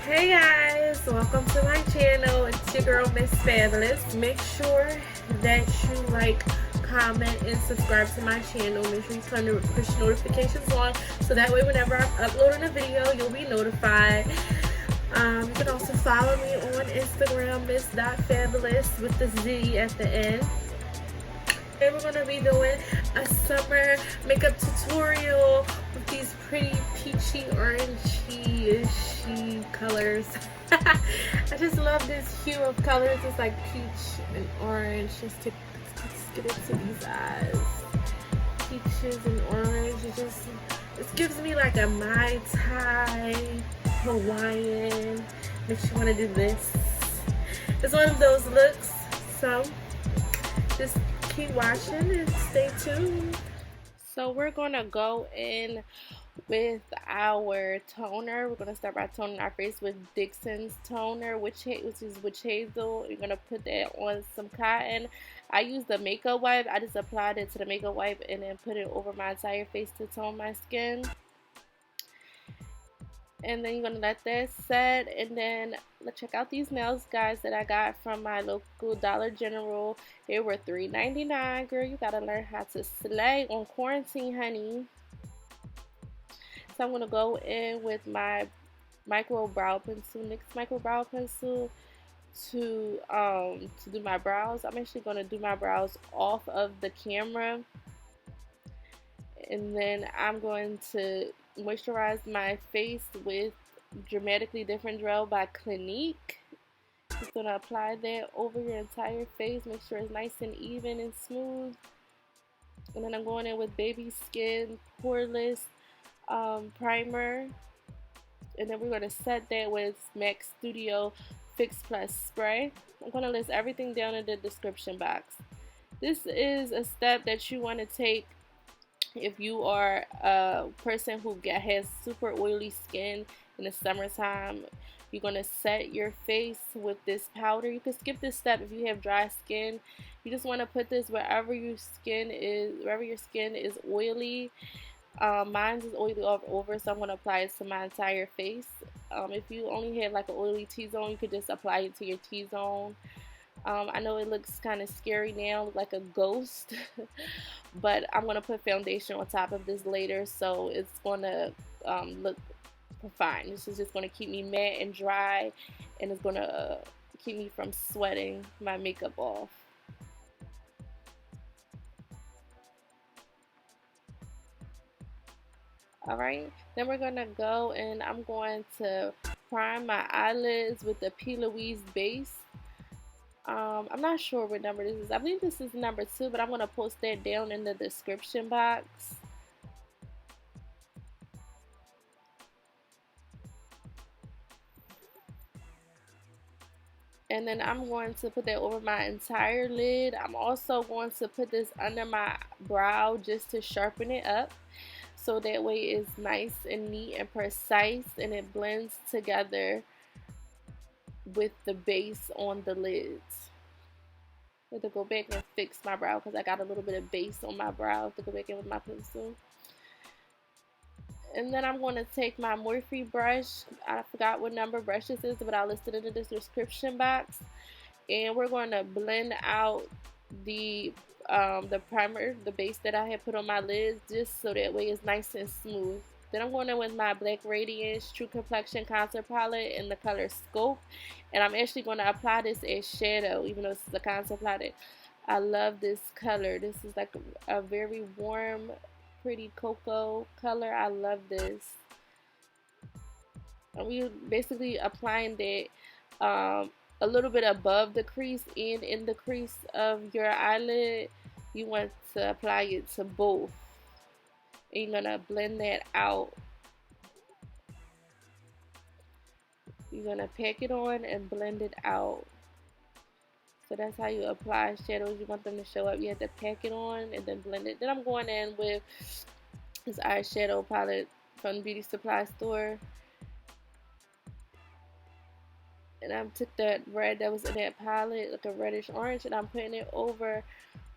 Hey guys, welcome to my channel. It's your girl Miss Fabulouz. Make sure that you like, comment, and subscribe to my channel. Make sure you turn the push notifications on so that way whenever I'm uploading a video, you'll be notified. You can also follow me on Instagram, miss.fabulouz with the Z at the end. Today we're going to be doing a summer makeup tutorial with these pretty peachy, orangey-ishy colors. I just love this hue of colors. It's like peach and orange. Let's get into these eyes. Peaches and orange. It gives me like a Mai Tai Hawaiian. Makes you want to do this. It's one of those looks. So just keep watching and stay tuned. So we're gonna go in with our toner. We're gonna start by toning our face with Dixon's toner, which is witch hazel. You're gonna put that on some cotton. I use the makeup wipe. I just applied it to the makeup wipe and then put it over my entire face to tone my skin. And then you're gonna let that set, and then let's check out these nails, guys, that I got from my local Dollar General. They were $3.99. Girl, you gotta learn how to slay on quarantine, honey. So I'm gonna go in with my micro brow pencil, NYX micro brow pencil, to do my brows. I'm actually gonna do my brows off of the camera, and then I'm going to moisturize my face with Dramatically Different Gel by Clinique. Just gonna apply that over your entire face. Make sure it's nice and even and smooth. And then I'm going in with Baby Skin Poreless primer. And then we're gonna set that with MAC Studio Fix Plus spray. I'm gonna list everything down in the description box. This is a step that you want to take if you are a person who has super oily skin in the summertime. You're going to set your face with this powder. You can skip this step if you have dry skin. You just want to put this wherever your skin is oily. Mine is oily all over, so I'm going to apply it to my entire face. If you only have like an oily T-zone, you could just apply it to your T-zone. I know it looks kind of scary now, like a ghost, but I'm going to put foundation on top of this later, so it's going to look fine. This is just going to keep me matte and dry, and it's going to keep me from sweating my makeup off. Alright, then we're going to go and I'm going to prime my eyelids with the Plouis base. I'm not sure what number this is. I believe this is number 2, but I'm going to post that down in the description box. And then I'm going to put that over my entire lid. I'm also going to put this under my brow just to sharpen it up, so that way it's nice and neat and precise, and it blends together with the base on the lids. I have to go back and fix my brow because I got a little bit of base on my brow. I have to go back in with my pencil. And then I'm going to take my Morphe brush. I forgot what number brush this is, but I'll list it in the description box. And we're going to blend out the primer, the base that I had put on my lids, just so that way it's nice and smooth. Then I'm going in with my Black Radiance True Complexion Contour Palette in the color Scope. And I'm actually going to apply this as shadow, even though this is a contour palette. I love this color. This is like a very warm, pretty cocoa color. I love this. And we're basically applying that a little bit above the crease and in the crease of your eyelid. You want to apply it to both. And you're going to blend that out. You're going to pack it on and blend it out. So that's how you apply shadows. You want them to show up. You have to pack it on and then blend it. Then I'm going in with this eyeshadow palette from the beauty supply store. And I took that red that was in that palette, like a reddish orange, and I'm putting it over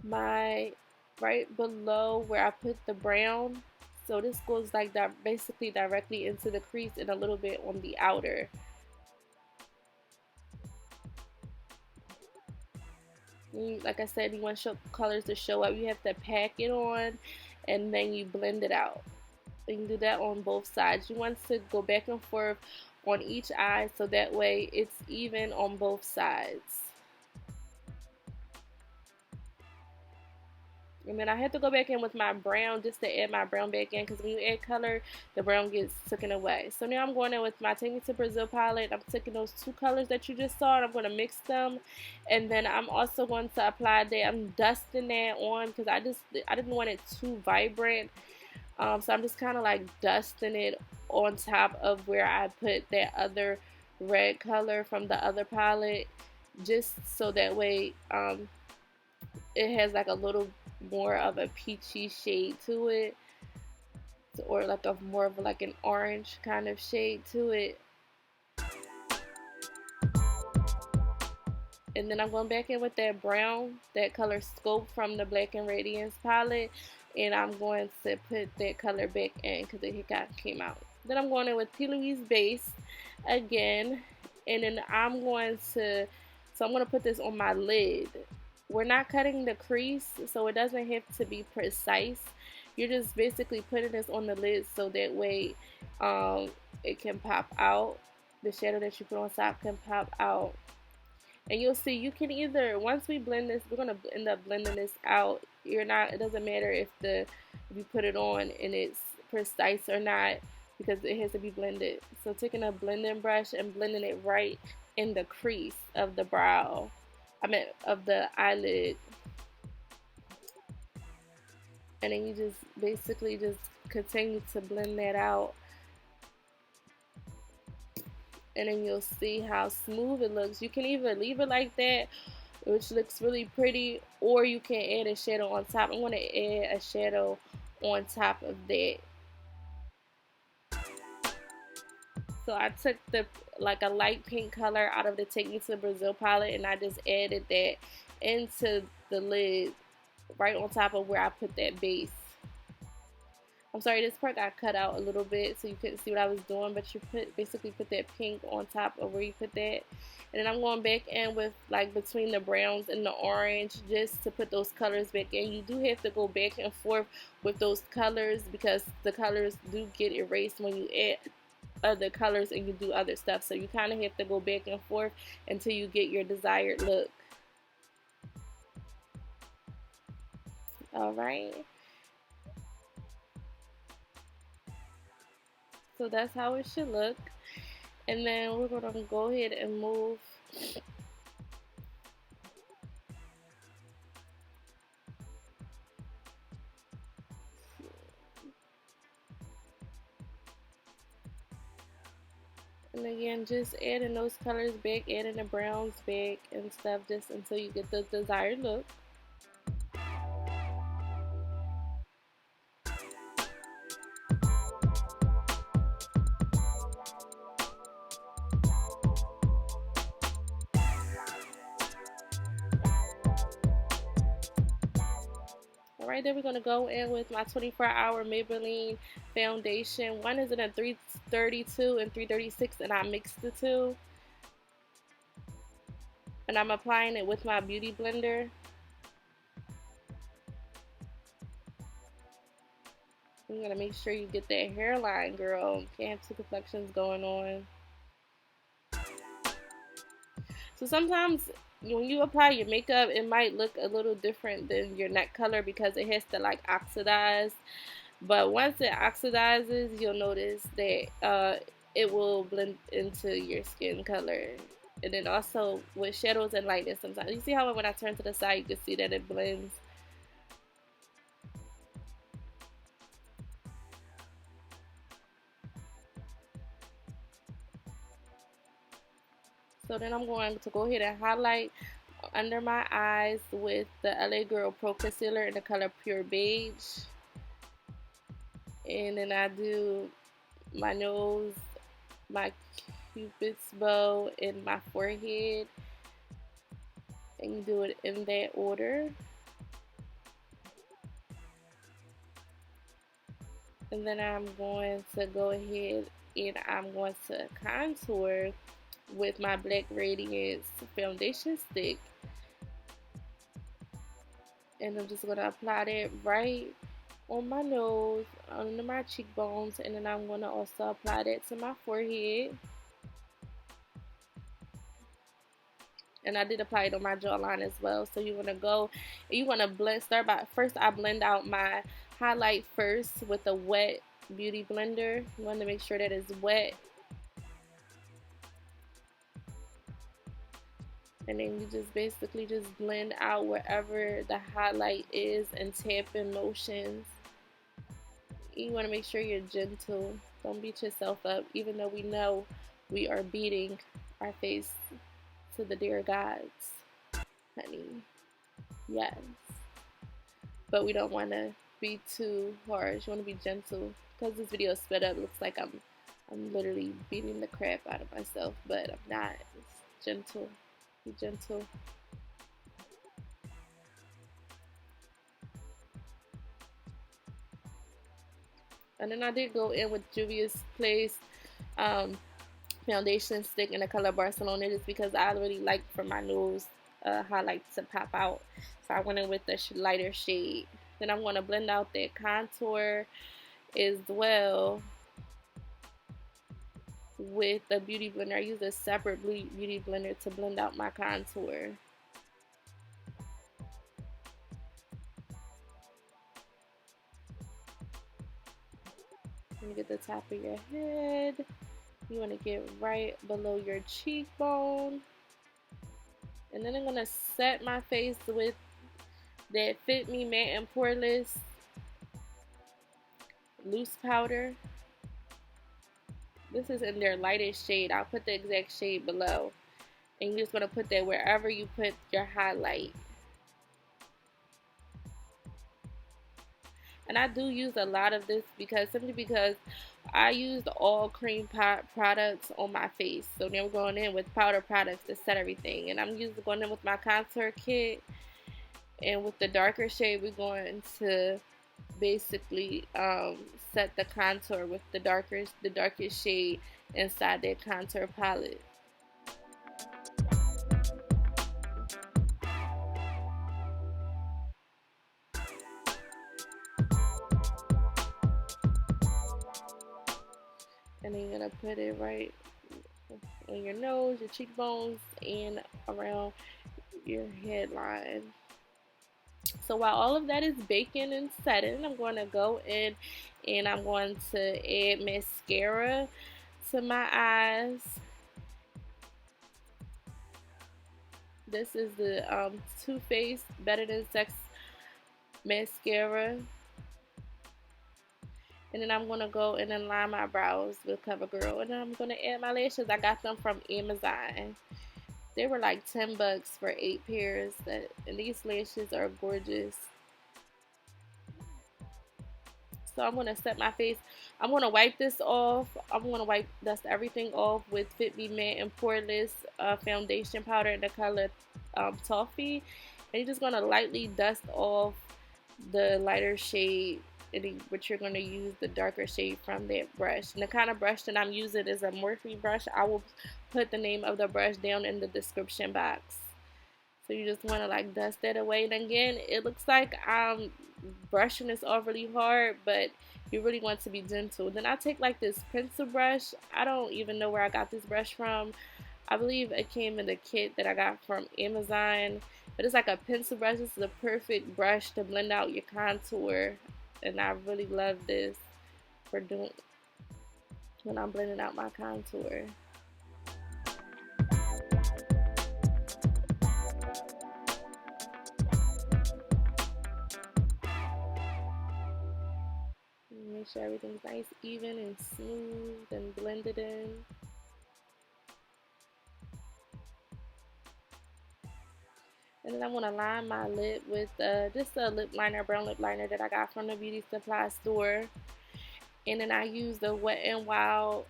my right below where I put the brown. So this goes like that, basically directly into the crease and a little bit on the outer. Like I said, you want colors to show up, you have to pack it on and then you blend it out. You can do that on both sides. You want to go back and forth on each eye so that way it's even on both sides. And then I had to go back in with my brown just to add my brown back in, because when you add color, the brown gets taken away. So now I'm going in with my Take Me to Brazil palette. I'm taking those two colors that you just saw and I'm going to mix them. And then I'm also going to apply that. I'm dusting that on because I didn't want it too vibrant. So I'm just kind of like dusting it on top of where I put that other red color from the other palette, just so that way it has like a little more of a peachy shade to it, or like a more of like an orange kind of shade to it. And then I'm going back in with that brown, that color Scope from the Black and Radiance palette, and I'm going to put that color back in because it came out. Then I'm going in with Plouis base again, and then I'm going to put this on my lid. We're not cutting the crease, so it doesn't have to be precise. You're just basically putting this on the lid so that way it can pop out. The shadow that you put on top can pop out. And you'll see, you can either, once we blend this, we're going to end up blending this out. It doesn't matter if you put it on and it's precise or not, because it has to be blended. So taking a blending brush and blending it right in the crease of the brow, of the eyelid. And then you just basically just continue to blend that out. And then you'll see how smooth it looks. You can either leave it like that, which looks really pretty, or you can add a shadow on top. I'm going to add a shadow on top of that. So I took like a light pink color out of the Take Me to Brazil palette, and I just added that into the lid right on top of where I put that base. I'm sorry, this part got cut out a little bit so you couldn't see what I was doing, but you basically put that pink on top of where you put that. And then I'm going back in with like between the browns and the orange just to put those colors back in. You do have to go back and forth with those colors because the colors do get erased when you add other colors and you do other stuff. So you kind of have to go back and forth until you get your desired look. Alright. So that's how it should look. And then we're going to go ahead and move and again, just adding those colors back, adding the browns back and stuff, just until you get the desired look. Alright, then we're going to go in with my 24-hour Maybelline foundation. One is in a 332 and 336, and I mixed the two. And I'm applying it with my beauty blender. You gotta make sure you get that hairline, girl. You can't have two complexions going on. So sometimes when you apply your makeup, it might look a little different than your neck color because it has to like oxidize. But once it oxidizes, you'll notice that it will blend into your skin color. And then also with shadows and lightness, sometimes you see how when I turn to the side, you can see that it blends. So then I'm going to go ahead and highlight under my eyes with the LA Girl Pro Concealer in the color Pure Beige. And then I do my nose, my Cupid's bow, and my forehead. And you do it in that order. And then I'm going to go ahead and I'm going to contour with my Black Radiance foundation stick. And I'm just going to apply that right on my nose, under my cheekbones, and then I'm going to also apply that to my forehead. And I did apply it on my jawline as well. So you want to go, you want to blend, start by, first I blend out my highlight first with a wet beauty blender. You want to make sure that it's wet. And then you just basically just blend out wherever the highlight is and tapping motions. You want to make sure you're gentle. Don't beat yourself up, even though we know we are beating our face to the dear gods, honey. Yes. But we don't want to be too harsh. You want to be gentle. Because this video is sped up, it looks like I'm literally beating the crap out of myself, but I'm not. It's gentle. Be gentle. And then I did go in with Juvias Place foundation stick in the color Barcelona, just because I really like for my nose highlight to pop out. So I went in with the lighter shade. Then I'm going to blend out that contour as well with the beauty blender. I use a separate beauty blender to blend out my contour. You get the top of your head. You want to get right below your cheekbone. And then I'm going to set my face with that Fit Me Matte and Poreless loose powder. This is in their lightest shade. I'll put the exact shade below. And you're just going to put that wherever you put your highlight. And I do use a lot of this simply because I used all cream products on my face. So now we're going in with powder products to set everything. And I'm going in with my contour kit. And with the darker shade, we're going to basically set the contour with the darkest shade inside that contour palette. And then you're going to put it right on your nose, your cheekbones, and around your headline. So while all of that is baking and setting, I'm going to go in and I'm going to add mascara to my eyes. This is the Too Faced Better Than Sex mascara. And then I'm going to go in and line my brows with CoverGirl. And then I'm going to add my lashes. I got them from Amazon. They were like 10 bucks for 8 pairs. And these lashes are gorgeous. So I'm going to set my face. I'm going to wipe this off. I'm going to dust everything off with Fit Me Matte and Poreless foundation powder in the color Toffee. And you're just going to lightly dust off the lighter shade. But you're going to use the darker shade from that brush. And the kind of brush that I'm using is a Morphe brush. I will put the name of the brush down in the description box. So you just want to like dust that away. And again, it looks like I'm brushing this off really hard, but you really want to be gentle. Then I take like this pencil brush. I don't even know where I got this brush from. I believe it came in the kit that I got from Amazon. But it's like a pencil brush. This is a perfect brush to blend out your contour. And I really love this for doing when I'm blending out my contour. Make sure everything's nice, even, and smooth and blended in. And then I'm going to line my lip with just a lip liner, brown lip liner that I got from the beauty supply store. And then I use the Wet n Wild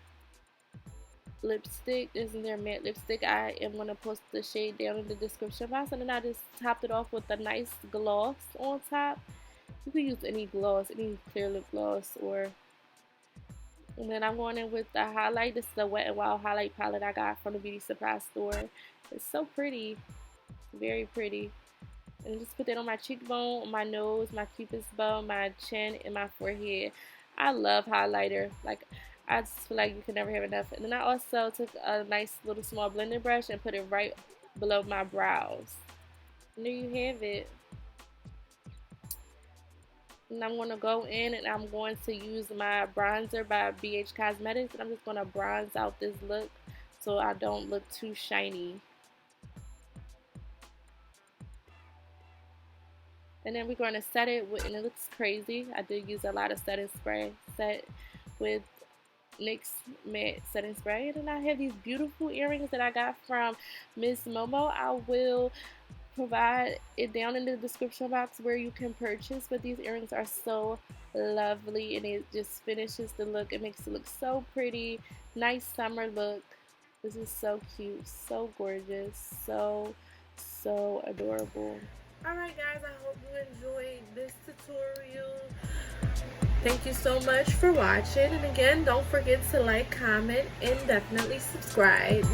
lipstick. This is their matte lipstick. I am going to post the shade down in the description box. And then I just topped it off with a nice gloss on top. You can use any gloss, any clear lip gloss. And then I'm going in with the highlight. This is the Wet n Wild highlight palette I got from the beauty supply store. It's so pretty. Very pretty. And just put that on my cheekbone, on my nose, my cupid's bow, my chin, and my forehead. I love highlighter. Like, I just feel like you can never have enough. And then I also took a nice little small blending brush and put it right below my brows. And there you have it. And I'm going to go in and I'm going to use my bronzer by BH Cosmetics. And I'm just going to bronze out this look so I don't look too shiny. And then we're going to set it with, and it looks crazy. I did use a lot of setting spray. Set with NYX matte setting spray. And then I have these beautiful earrings that I got from Miss Momo. I will provide it down in the description box where you can purchase, but these earrings are so lovely and it just finishes the look. It makes it look so pretty. Nice summer look. This is so cute, so gorgeous, so adorable. Alright guys, I hope you enjoyed this tutorial. Thank you so much for watching, and again, don't forget to like, comment, and definitely subscribe.